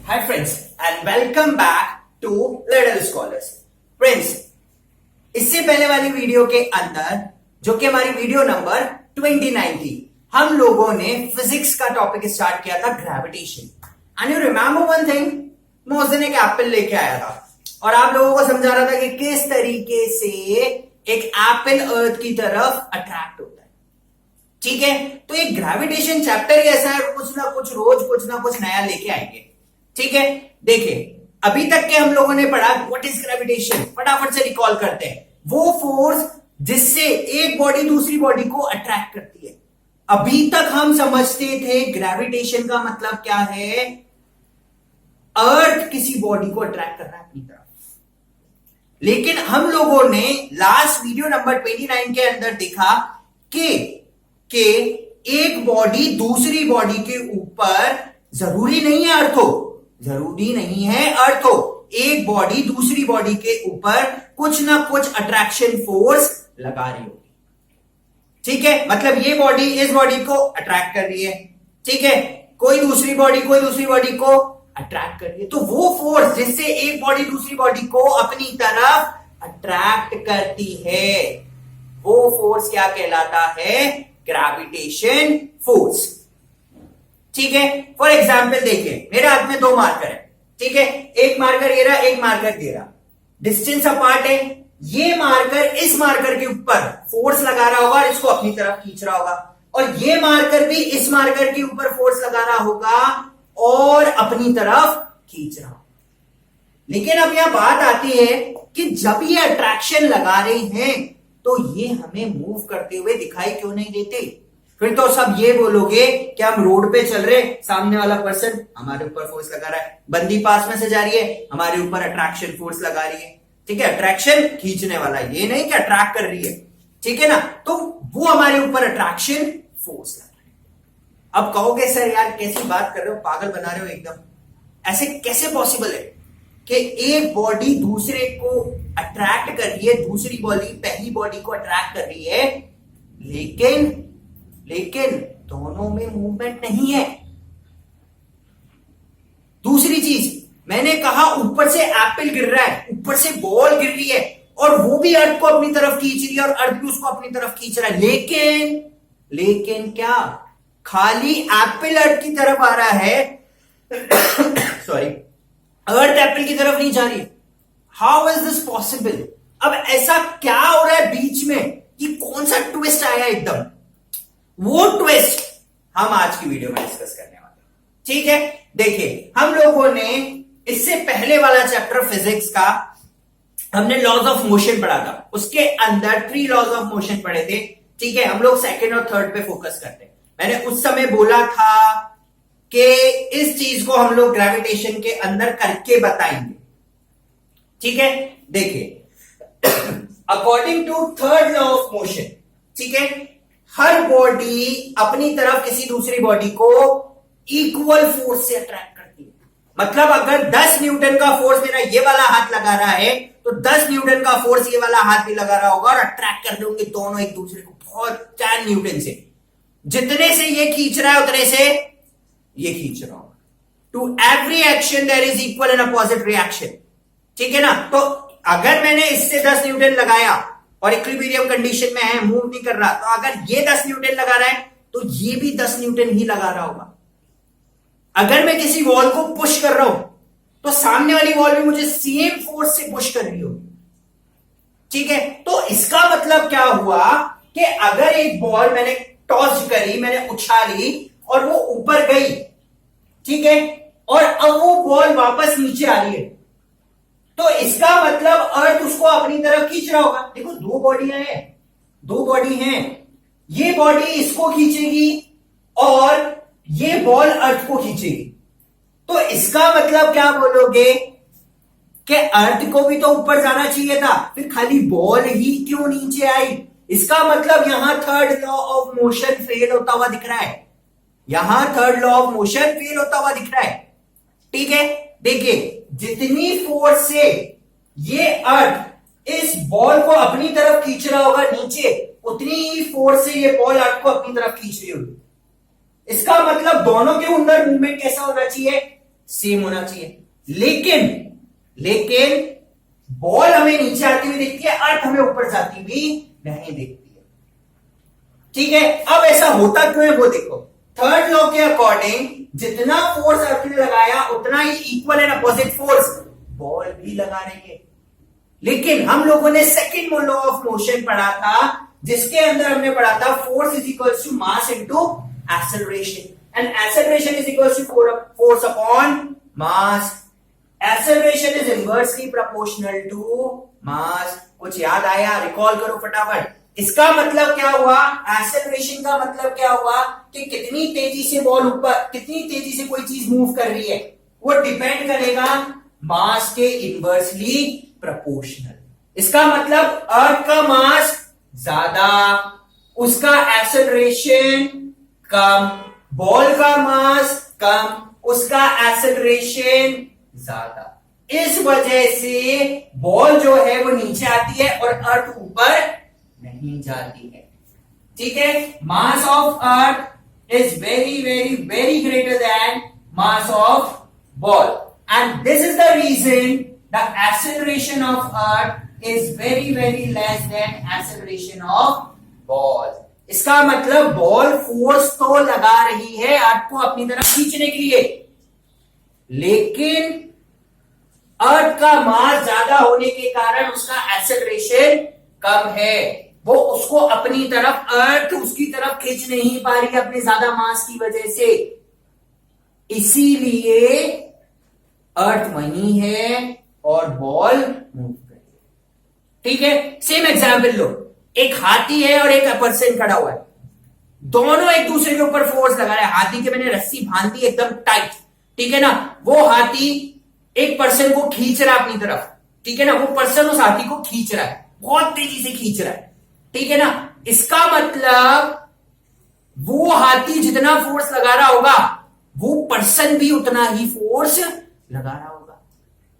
Hi friends and welcome back to Little Scholars. Friends, इससे पहले वाली वीडियो के अंदर जो कि हमारी वीडियो नंबर 29 थी, हम लोगों ने फिजिक्स का टॉपिक स्टार्ट किया था gravitation. And you remember one thing, Mohsin एक एप्पल लेके आया था और आप लोगों को समझा रहा था कि किस तरीके से एक एप्पल अर्थ की तरफ अट्रैक्ट होता है. ठीक है, तो एक ग्रेविटेशन चैप्टर ही ऐसा है, कुछ ना कुछ रोज कुछ ना कुछ नया लेके आएंगे. ठीक है, देखिए अभी तक के हम लोगों ने पढ़ा व्हाट इज ग्रेविटेशन. फटाफट से रिकॉल करते हैं. वो फोर्स जिससे एक बॉडी दूसरी बॉडी को अट्रैक्ट करती है. अभी तक हम समझते थे ग्रेविटेशन का मतलब क्या है, अर्थ किसी बॉडी को अट्रैक्ट करना है अपनी तरफ. लेकिन हम लोगों ने लास्ट वीडियो नंबर 29 के अंदर देखा कि एक बॉडी दूसरी बॉडी के ऊपर, जरूरी नहीं है अर्थ हो, जरूरी नहीं है अर्थ हो, एक बॉडी दूसरी बॉडी के ऊपर कुछ ना कुछ अट्रैक्शन फोर्स लगा रही होगी. ठीक है, मतलब ये बॉडी इस बॉडी को अट्रैक्ट कर रही है. ठीक है, कोई दूसरी बॉडी को अट्रैक्ट कर रही है. तो वो फोर्स जिससे एक बॉडी दूसरी बॉडी को अपनी तरफ अट्रैक्ट करती है, वो फोर्स क्या कहलाता है, ग्रेविटेशन फोर्स. ठीक है, फॉर एग्जाम्पल देखिए मेरे हाथ में दो मार्कर है. ठीक है, एक मार्कर ये रहा, एक मार्कर ये रहा, डिस्टेंस अपार्ट है. ये मार्कर इस मार्कर के ऊपर फोर्स लगा रहा होगा और इसको अपनी तरफ खींच रहा होगा, और ये मार्कर भी इस मार्कर के ऊपर फोर्स लगा रहा होगा और अपनी तरफ खींच रहा होगा. लेकिन अब यह बात आती है कि जब ये अट्रैक्शन लगा रहे हैं तो ये हमें मूव करते हुए दिखाई क्यों नहीं देते. फिर तो सब ये बोलोगे कि हम रोड पे चल रहे, सामने वाला पर्सन हमारे ऊपर फोर्स लगा रहा है, बंदी पास में से जा रही है, हमारे ऊपर अट्रैक्शन फोर्स लगा रही है. ठीक है, अट्रैक्शन खींचने वाला, ये नहीं कि अट्रैक्ट कर रही है. ठीक है ना, तो वो हमारे ऊपर अट्रैक्शन फोर्स लगा रही है. अब कहोगे सर यार कैसी बात कर रहे हो, पागल बना रहे हो एकदम, ऐसे कैसे पॉसिबल है कि एक बॉडी दूसरे को अट्रैक्ट कर रही है, दूसरी बॉडी पहली बॉडी को अट्रैक्ट कर रही है, लेकिन दोनों में मूवमेंट नहीं है. दूसरी चीज मैंने कहा, ऊपर से एप्पल गिर रहा है, ऊपर से बॉल गिर रही है और वो भी अर्थ को अपनी तरफ खींच रही है और अर्थ भी उसको अपनी तरफ खींच रहा है. लेकिन क्या खाली एप्पल अर्थ की तरफ आ रहा है सॉरी, अर्थ एप्पल की तरफ नहीं जा रही. How is this possible. अब ऐसा क्या हो रहा है बीच में, कि कौन सा ट्विस्ट आया एकदम, वो ट्विस्ट हम आज की वीडियो में डिस्कस करने वाले हैं. ठीक है, देखिए हम लोगों ने इससे पहले वाला चैप्टर फिजिक्स का हमने लॉज ऑफ मोशन पढ़ा था, उसके अंदर 3 लॉज ऑफ मोशन पढ़े थे. ठीक है, हम लोग सेकंड और थर्ड पे फोकस करते हैं. मैंने उस समय बोला था कि इस चीज को हम लोग ग्रेविटेशन के अंदर करके बताएंगे. ठीक है, देखिए according to third law of motion, ठीक है, हर बॉडी अपनी तरफ किसी दूसरी बॉडी को इक्वल फोर्स से अट्रैक्ट करती है. मतलब अगर 10 न्यूटन का फोर्स मेरा ये वाला हाथ लगा रहा है तो 10 न्यूटन का फोर्स ये वाला हाथ भी लगा रहा होगा और अट्रैक्ट कर रहे होंगे दोनों एक दूसरे को बहुत 10 न्यूटन से. जितने से ये खींच रहा है उतने से ये खींच रहा होगा. To every action there is equal and opposite reaction. ठीक है ना, तो अगर मैंने इससे 10 न्यूटन लगाया और इक्विलिब्रियम कंडीशन में है, मूव नहीं कर रहा, तो अगर ये 10 न्यूटन लगा रहा है तो ये भी 10 न्यूटन ही लगा रहा होगा. अगर मैं किसी वॉल को पुश कर रहा हूं तो सामने वाली वॉल भी मुझे सेम फोर्स से पुश कर रही होगी. ठीक है, तो इसका मतलब क्या हुआ कि अगर एक बॉल मैंने टॉस करी, मैंने उछाली और वो ऊपर गई, ठीक है, और अब वो बॉल वापस नीचे आ रही है, तो इसका मतलब अर्थ उसको अपनी तरफ खींच रहा होगा. देखो दो बॉडी हैं, ये बॉडी इसको खींचेगी और ये बॉल अर्थ को खींचेगी. तो इसका मतलब क्या बोलोगे कि अर्थ को भी तो ऊपर जाना चाहिए था, फिर खाली बॉल ही क्यों नीचे आई. इसका मतलब यहां third law of motion fail होता हुआ दिख रहा है. ठीक है, देखिए जितनी फोर्स से ये अर्थ इस बॉल को अपनी तरफ खींच रहा होगा नीचे, उतनी ही फोर्स से ये बॉल अर्थ को अपनी तरफ खींच रही होगी. इसका मतलब दोनों के अंदर मूवमेंट कैसा होना चाहिए, सेम होना चाहिए। लेकिन बॉल हमें नीचे आती हुई दिखती है, अर्थ हमें ऊपर जाती हुई नहीं दिखती है। ठीक है, अब ऐसा होता क्यों है वो देखो। थर्ड लॉ के अकॉर्डिंग जितना फोर्स अर्थ ने लगाया उतना ही equal and opposite force ball भी लगा रही है। लेकिन हम लोगों ने सेकंड लॉ ऑफ मोशन पढ़ा था, जिसके अंदर हमने पढ़ा था force is equal to mass into acceleration and acceleration is equal to force upon mass. Acceleration is inversely proportional to mass. कुछ याद आया? रिकॉल करो फटाफट। इसका मतलब क्या हुआ? एक्सेलरेशन का मतलब क्या हुआ कि कितनी तेजी से बॉल ऊपर, कितनी तेजी से कोई चीज मूव कर रही है, वो डिपेंड करेगा मास के इनवर्सली प्रोपोर्शनल। इसका मतलब अर्थ का मास ज्यादा, उसका एक्सेलरेशन कम, बॉल का मास कम, उसका एक्सेलरेशन ज्यादा। इस वजह से बॉल जो है वो नीचे आती है और अर्थ ऊपर नहीं जाती है। ठीक है, mass of earth is very very very greater than mass of ball and this is the reason the acceleration of earth is very very less than acceleration of ball. इसका मतलब बॉल फोर्स तो लगा रही है अर्थ को अपनी तरफ खींचने के लिए, लेकिन अर्थ का मास ज्यादा होने के कारण उसका एक्सेलरेशन कम है। वो उसको अपनी तरफ, अर्थ उसकी तरफ खींच नहीं पा रही अपने ज्यादा मास की वजह से, इसीलिए अर्थ वही है और बॉल मूव कर रही है। ठीक है, सेम एग्जाम्पल लो। एक हाथी है और एक पर्सन खड़ा हुआ है, दोनों एक दूसरे के ऊपर फोर्स लगा रहे हैं। हाथी के मैंने रस्सी बांध दी एकदम टाइट, ठीक है ना, वो हाथी एक पर्सन को खींच रहा है अपनी तरफ, ठीक है ना, वो पर्सन उस हाथी को खींच रहा है, बहुत तेजी से खींच रहा है, ठीक है ना। इसका मतलब वो हाथी जितना फोर्स लगा रहा होगा वो पर्सन भी उतना ही फोर्स लगा रहा होगा,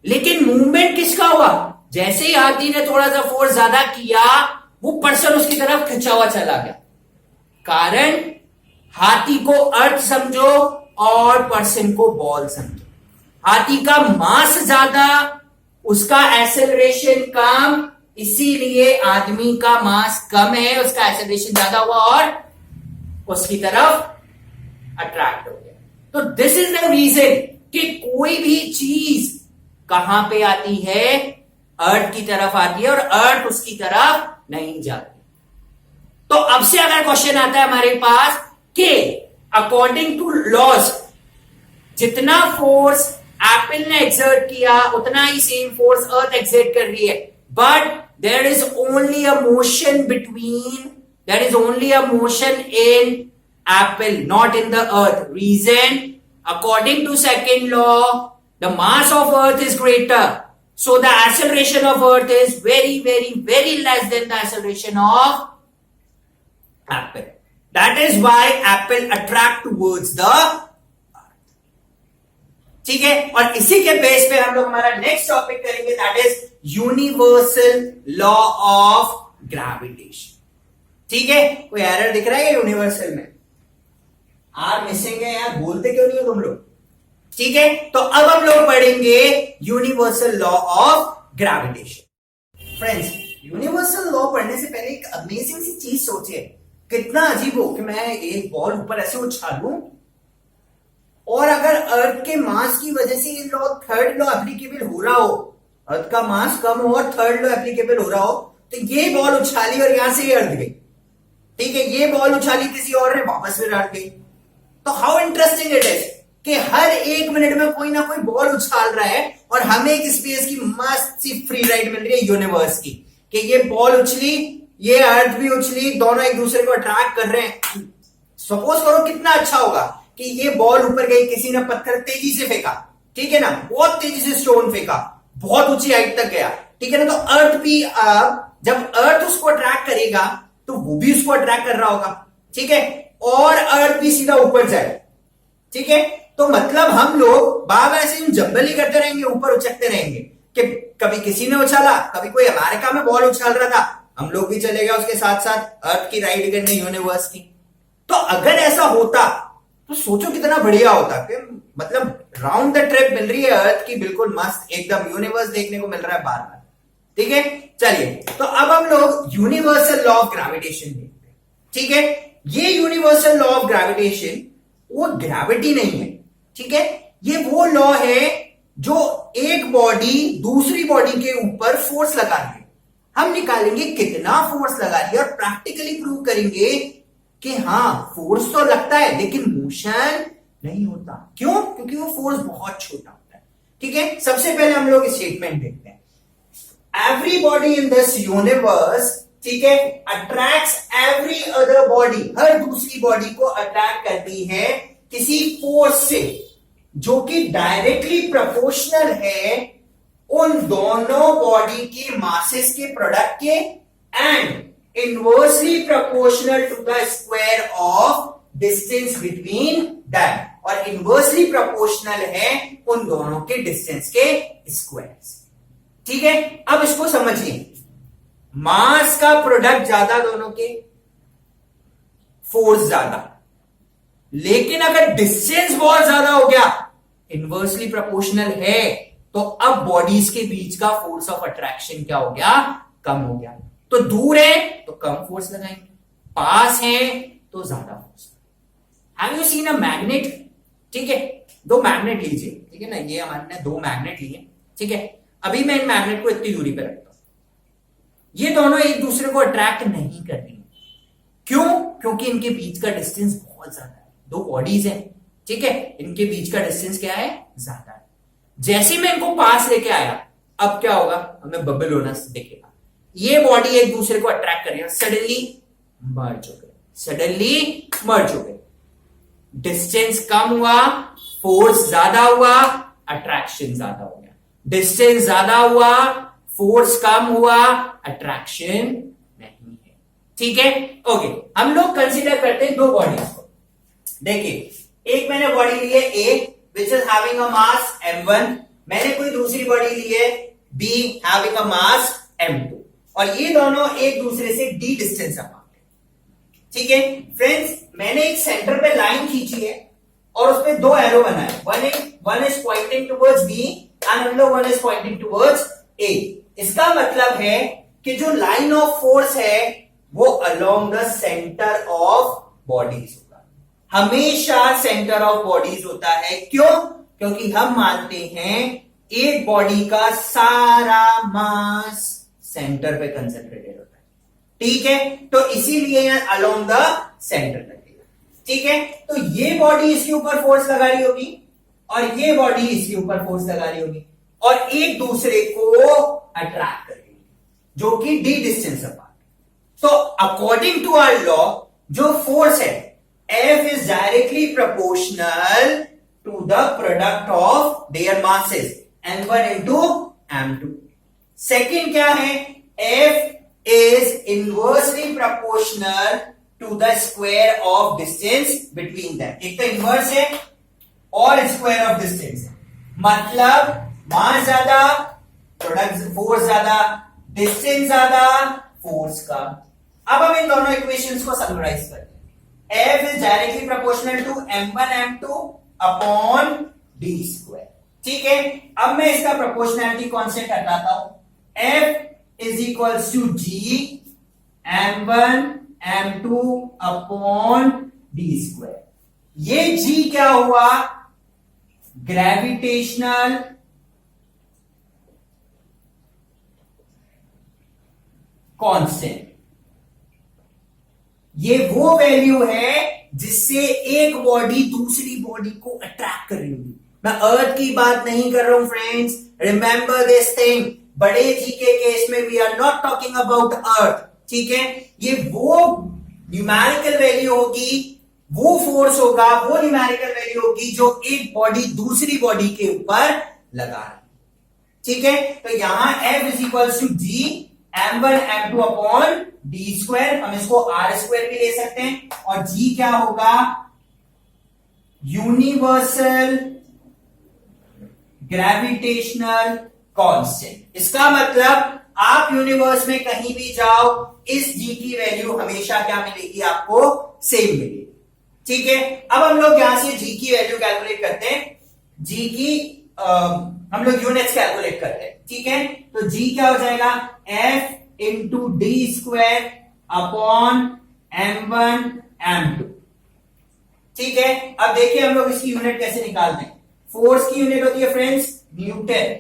लेकिन मूवमेंट किसका हुआ? जैसे ही हाथी ने थोड़ा सा फोर्स ज्यादा किया वो पर्सन उसकी तरफ खिंचा हुआ चला गया। कारण हाथी को अर्थ समझो और पर्सन को बॉल समझो। हाथी का मास ज्यादा, उसका एक्सेलरेशन कम, इसीलिए आदमी का मास कम है, उसका एक्सेलरेशन ज्यादा हुआ और उसकी तरफ अट्रैक्ट हो गया। तो दिस इज द रीजन कि कोई भी चीज कहां पे आती है? अर्थ की तरफ आती है और अर्थ उसकी तरफ नहीं जाती। तो अब से अगर क्वेश्चन आता है हमारे पास कि अकॉर्डिंग टू लॉज जितना फोर्स एप्पल ने एक्सर्ट किया उतना ही सेम फोर्स अर्थ एक्सर्ट कर रही है, but there is only a motion between, there is only a motion in apple, not in the earth. Reason, according to second law, the mass of earth is greater, so the acceleration of earth is very very very less than the acceleration of apple. That is why apple attract towards the earth. ठीक है, और इसी के base पे हम लोग हमारा next topic करेंगे, that is universal law of gravitation. ठीक है, कोई एरर दिख रहा है यूनिवर्सल में? आर मिसिंग है यार, बोलते क्यों नहीं हो तुम लोग? ठीक है, तो अब हम लोग पढ़ेंगे universal law of gravitation. Friends, universal law पढ़ने से पहले एक अमेजिंग सी चीज सोचिए, कितना अजीब हो कि मैं एक बॉल ऊपर ऐसे उछालूं और अगर अर्थ के मास की वजह से ये लॉ, थर्ड लॉ एप्लीकेबल हो रहा हो, अर्थ का मास कम हो और थर्ड लॉ एप्लीकेबल हो रहा हो, तो ये बॉल उछाली और यहां से ये अर्थ गई, ठीक है, ये बॉल उछाली किसी और ने, वापस फिर अर्थ गई। तो हाउ इंटरेस्टिंग इट इज कि हर एक मिनट में कोई ना कोई बॉल उछाल रहा है और हमें एक स्पेस की मस्त सी फ्री राइड मिल रही है यूनिवर्स की, कि ये बॉल उछली, ये अर्थ भी उछली, दोनों एक दूसरे को अट्रैक्ट कर रहे हैं। सपोज करो कितना अच्छा होगा कि ये बॉल ऊपर गई, किसी ने पत्थर तेजी से फेंका, ठीक है ना, बहुत तेजी से स्टोन फेंका, बहुत ऊंची हाइट तक गया, ठीक है ना, तो अर्थ भी जब अर्थ उसको अट्रैक्ट करेगा तो वो भी उसको अट्रैक्ट कर रहा होगा, ठीक है, और अर्थ भी सीधा ऊपर जाए, ठीक है। तो मतलब हम लोग बार ऐसे जंबल ही करते रहेंगे, ऊपर उचकते रहेंगे कि कभी किसी ने उछाला, कभी कोई अमेरिका में बॉल उछाल रहा था, हम लोग भी चले गए उसके साथ साथ अर्थ की राइड करने यूनिवर्स की। तो अगर ऐसा होता तो सोचो कितना बढ़िया होता कि मतलब राउंड द ट्रिप मिल रही है अर्थ की, बिल्कुल मस्त एकदम यूनिवर्स देखने को मिल रहा है बार बार। ठीक है, चलिए तो अब हम लोग यूनिवर्सल लॉ ऑफ ग्रेविटेशन देखते हैं। ठीक है, ये यूनिवर्सल लॉ ऑफ ग्रेविटेशन वो ग्रेविटी नहीं है, ठीक है, ये वो लॉ है जो एक बॉडी दूसरी बॉडी के ऊपर फोर्स लगा रही है। हम निकालेंगे कितना फोर्स लगा रही है और प्रैक्टिकली प्रूव करेंगे कि हाँ फोर्स तो लगता है लेकिन मोशन नहीं होता। क्यों? क्योंकि वो फोर्स बहुत छोटा होता है। ठीक है, सबसे पहले हम लोग स्टेटमेंट देखते हैं। एवरीबॉडी इन दिस यूनिवर्स, ठीक है, अट्रैक्ट्स एवरी अदर बॉडी, हर दूसरी बॉडी को अट्रैक्ट करती है किसी फोर्स से जो कि डायरेक्टली प्रोपोर्शनल है उन दोनों बॉडी के मासेस के प्रोडक्ट के and inversely proportional to the square of distance between them, और इनवर्सली प्रोपोर्शनल है उन दोनों के डिस्टेंस के स्क्वायर से। ठीक है, अब इसको समझिए, मास का प्रोडक्ट ज्यादा दोनों के, फोर्स ज्यादा, लेकिन अगर डिस्टेंस बहुत ज्यादा हो गया, इनवर्सली प्रोपोर्शनल है, तो अब बॉडीज के बीच का फोर्स ऑफ अट्रैक्शन क्या हो गया? कम हो गया। तो दूर है तो कम फोर्स लगाएंगे, पास है तो ज्यादा force. Have you seen a magnet? ठीक है, दो मैग्नेट लीजिए, ठीक है ना, ये हमारे ने दो मैग्नेट लिए, ठीक है। अभी मैं इन मैग्नेट को इतनी दूरी पे रखता हूं, ये दोनों एक दूसरे को अट्रैक्ट नहीं कर रही। क्यों? क्योंकि इनके बीच का डिस्टेंस बहुत ज्यादा है, दो बॉडीज हैं, ठीक है, इनके बीच का डिस्टेंस क्या है? ज्यादा है। जैसे मैं इनको पास लेके आया, अब क्या होगा? हमें बबल होना दिखेगा। ये बॉडी एक दूसरे को अट्रैक्ट कर रही है, सडनली मर्ज हो गए, सडनली मर्ज हो गए, डिस्टेंस कम हुआ, फोर्स ज्यादा हुआ, अट्रैक्शन ज्यादा हो गया। डिस्टेंस ज्यादा हुआ, फोर्स कम हुआ, अट्रैक्शन नहीं है। ठीक है, ओके, हम लोग कंसीडर करते हैं दो बॉडीज को। देखिए, एक मैंने बॉडी ली है ए which is having a mass m1, मैंने कोई दूसरी बॉडी ली है b having a mass m2, और ये दोनों एक दूसरे से d डिस्टेंस अपार्ट है। ठीक है फ्रेंड्स, मैंने एक सेंटर पे लाइन खींची है और उस पे दो एरो बनाए, one is pointing towards b and another one is pointing towards a। इसका मतलब है कि जो लाइन ऑफ फोर्स है वो along the centre of bodies होगा, हमेशा सेंटर ऑफ बॉडीज होता है। क्यों? क्योंकि हम मानते हैं एक बॉडी का सारा मास सेंटर पे कंसंट्रेटेड होता है। ठीक है, तो इसीलिए अलोंग द सेंटर लगेगा। ठीक है, तो ये बॉडी इसके ऊपर फोर्स लगा रही होगी और ये बॉडी इसके ऊपर फोर्स लगा रही होगी और एक दूसरे को अट्रैक्ट करेगी, जो कि डी डिस्टेंस अपार्ट। तो अकॉर्डिंग टू आवर लॉ, जो फोर्स है F is directly proportional to the product of their masses m1 into m2. Second क्या है? F is inversely proportional to the square of distance between them. एक तो inverse है और square of distance है, मतलब मास ज्यादा, प्रोडक्ट फोर्स ज्यादा, डिस्टेंस ज्यादा, फोर्स का। अब हम इन दोनों इक्वेशंस को समराइज करते हैं। F is directly proportional to m1 m2 upon d square। ठीक है, अब मैं इसका प्रोपोर्शनैलिटी कांस्टेंट हटाता हूं। F is equals to g m1 m2 upon d square। ये g क्या हुआ? Gravitational constant. ये वो वैल्यू है जिससे एक बॉडी दूसरी बॉडी को अट्रैक्ट कर रही होगी। मैं अर्थ की बात नहीं कर रहा हूं फ्रेंड्स, रिमेंबर दिस थिंग। बड़े जी के केस में we are not talking about earth. ठीक है, ये वो न्यूमेरिकल वैल्यू होगी, वो फोर्स होगा, वो न्यूमेरिकल वैल्यू होगी जो एक बॉडी दूसरी बॉडी के ऊपर लगा रही है। ठीक है, तो यहां F is equal to G m1 m2 upon D square, हम इसको आर स्क्वायर भी ले सकते हैं, और जी क्या होगा? Universal gravitational constant. इसका मतलब आप यूनिवर्स में कहीं भी जाओ, इस जी की वैल्यू हमेशा क्या मिलेगी? आपको सेम मिलेगी। ठीक है, अब हम लोग यहां से जी की वैल्यू कैलकुलेट करते हैं। जी की हम लोग यूनिट्स कैलकुलेट करते हैं। ठीक है, तो जी क्या हो जाएगा, F into D square upon m1 m2। ठीक है, अब देखिए हम लोग इसकी यूनिट कैसे निकालते हैं। फोर्स की यूनिट होती है फ्रेंड्स न्यूटन,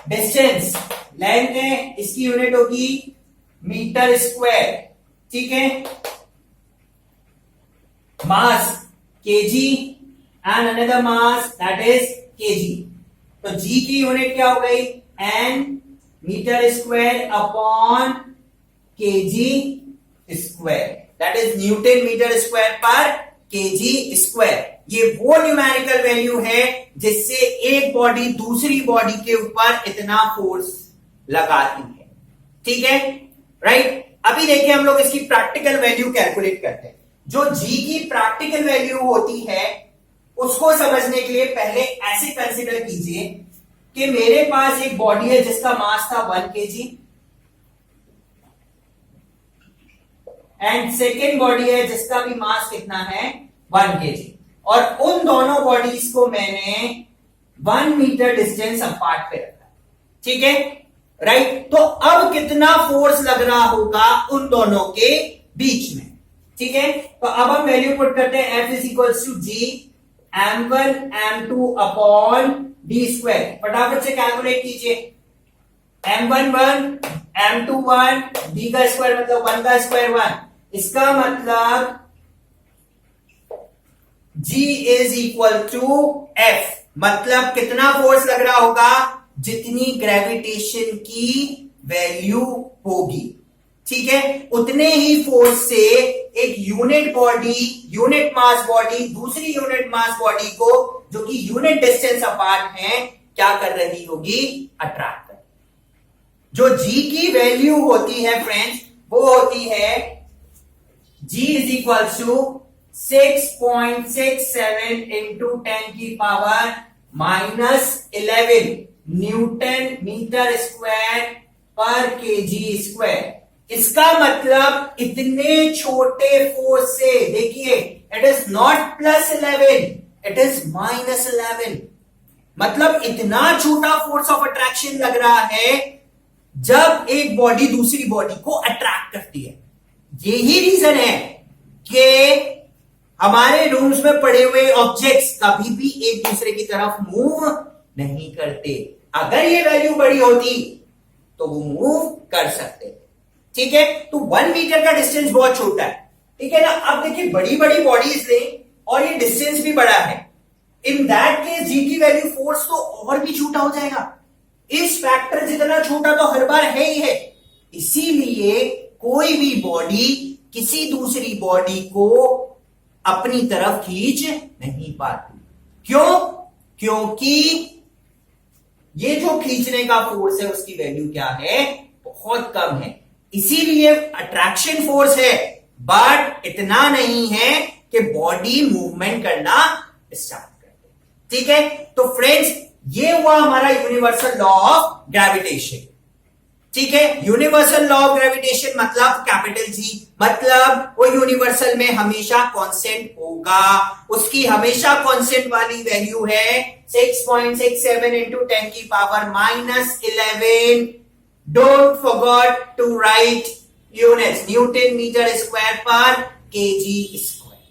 डिस्टेंस लेंथ है, इसकी यूनिट होगी मीटर स्क्वायर। ठीक है, mass kg and another mass that is kg. तो जी की यूनिट क्या हो गई, N metre square upon kg square, that is newton metre square per KG square. ये वो न्यूमेरिकल वैल्यू है जिससे एक बॉडी दूसरी बॉडी के ऊपर इतना फोर्स लगाती है। ठीक है, राइट। अभी देखिए हम लोग इसकी प्रैक्टिकल वैल्यू कैलकुलेट करते हैं। जो जी की प्रैक्टिकल वैल्यू होती है उसको समझने के लिए पहले ऐसे कंसीडर कीजिए कि मेरे पास एक बॉडी है जिसका मास था 1 kg एंड सेकेंड बॉडी है जिसका भी मास कितना है 1 kg, और उन दोनों बॉडीज को मैंने 1 मीटर डिस्टेंस अपार्ट पे रखा। ठीक है, राइट। तो अब कितना फोर्स लग रहा होगा उन दोनों के बीच में। ठीक है, तो अब हम वैल्यू पुट करते हैं, F is equals to G m1 m2 upon D square. फटाफट से कैलकुलेट कीजिए, m1 1 m2 1, d का स्क्वायर मतलब 1 का स्क्वायर 1। इसका मतलब G is equal to F, मतलब कितना फोर्स लग रहा होगा, जितनी ग्रेविटेशन की वैल्यू होगी। ठीक है, उतने ही फोर्स से एक unit body, unit mass body दूसरी यूनिट मास बॉडी को जो कि यूनिट डिस्टेंस अपार्ट है क्या कर रही होगी, अट्रैक्ट कर। जो जी की वैल्यू होती है फ्रेंड्स वो होती है G is equal to 6.67 into 10 की power -11 newton metre square per KG स्क्वायर। इसका मतलब इतने छोटे फोर्स से, देखिए it is not +11, it is -11, मतलब इतना छोटा फोर्स ऑफ अट्रैक्शन लग रहा है जब एक बॉडी दूसरी बॉडी को अट्रैक्ट करती है। यही रीजन है कि हमारे रूम्स में पड़े हुए ऑब्जेक्ट्स कभी भी एक दूसरे की तरफ मूव नहीं करते। अगर ये वैल्यू बड़ी होती तो वो मूव कर सकते। ठीक है, तो 1 मीटर का डिस्टेंस बहुत छोटा है। ठीक है ना, अब देखिए बड़ी बड़ी बॉडीज लें और ये डिस्टेंस भी बड़ा है, इन दैट केस जी की वैल्यू फोर्स तो और भी छोटा हो जाएगा। इस फैक्टर जितना छोटा तो हर बार है ही है, इसीलिए कोई भी बॉडी किसी दूसरी बॉडी को अपनी तरफ खींच नहीं पाती। क्यों? क्योंकि ये जो खींचने का फोर्स है उसकी वैल्यू क्या है, बहुत कम है। इसीलिए अट्रैक्शन फोर्स है बट इतना नहीं है कि बॉडी मूवमेंट करना स्टार्ट कर दे। ठीक है, तो फ्रेंड्स ये हुआ हमारा यूनिवर्सल लॉ ऑफ ग्रेविटेशन। ठीक है, यूनिवर्सल लॉ ऑफ ग्रेविटेशन मतलब कैपिटल जी, मतलब वो यूनिवर्सल में हमेशा कांस्टेंट होगा। उसकी हमेशा कांस्टेंट वाली वैल्यू है 6.67 इंटू 10 की power -11। Don't forget to write units, newton metre square per KG square.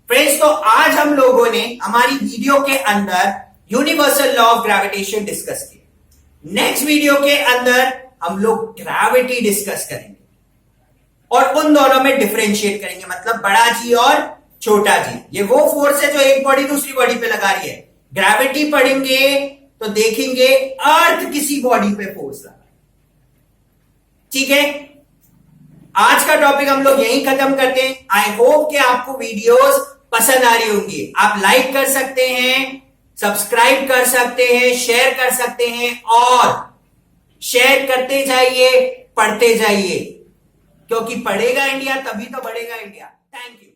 Friends, तो आज हम लोगों ने हमारी वीडियो के अंदर universal law of gravitation discuss किया। नेक्स्ट वीडियो के अंदर हम लोग ग्रेविटी डिस्कस करेंगे और उन दोनों में डिफरेंशिएट करेंगे, मतलब बड़ा जी और छोटा जी। ये वो फोर्स है जो एक बॉडी दूसरी बॉडी पे लगा रही है। ग्रेविटी पढ़ेंगे तो देखेंगे अर्थ किसी बॉडी पे फोर्स लगा। ठीक है, आज का टॉपिक हम लोग यहीं खत्म करते हैं। आई होप कि आपको वीडियोस पसंद आ रही होंगी। आप लाइक कर सकते हैं, सब्सक्राइब कर सकते हैं, शेयर कर सकते हैं और शेयर करते जाइए, पढ़ते जाइए, क्योंकि पढ़ेगा इंडिया तभी तो बढ़ेगा इंडिया। Thank you.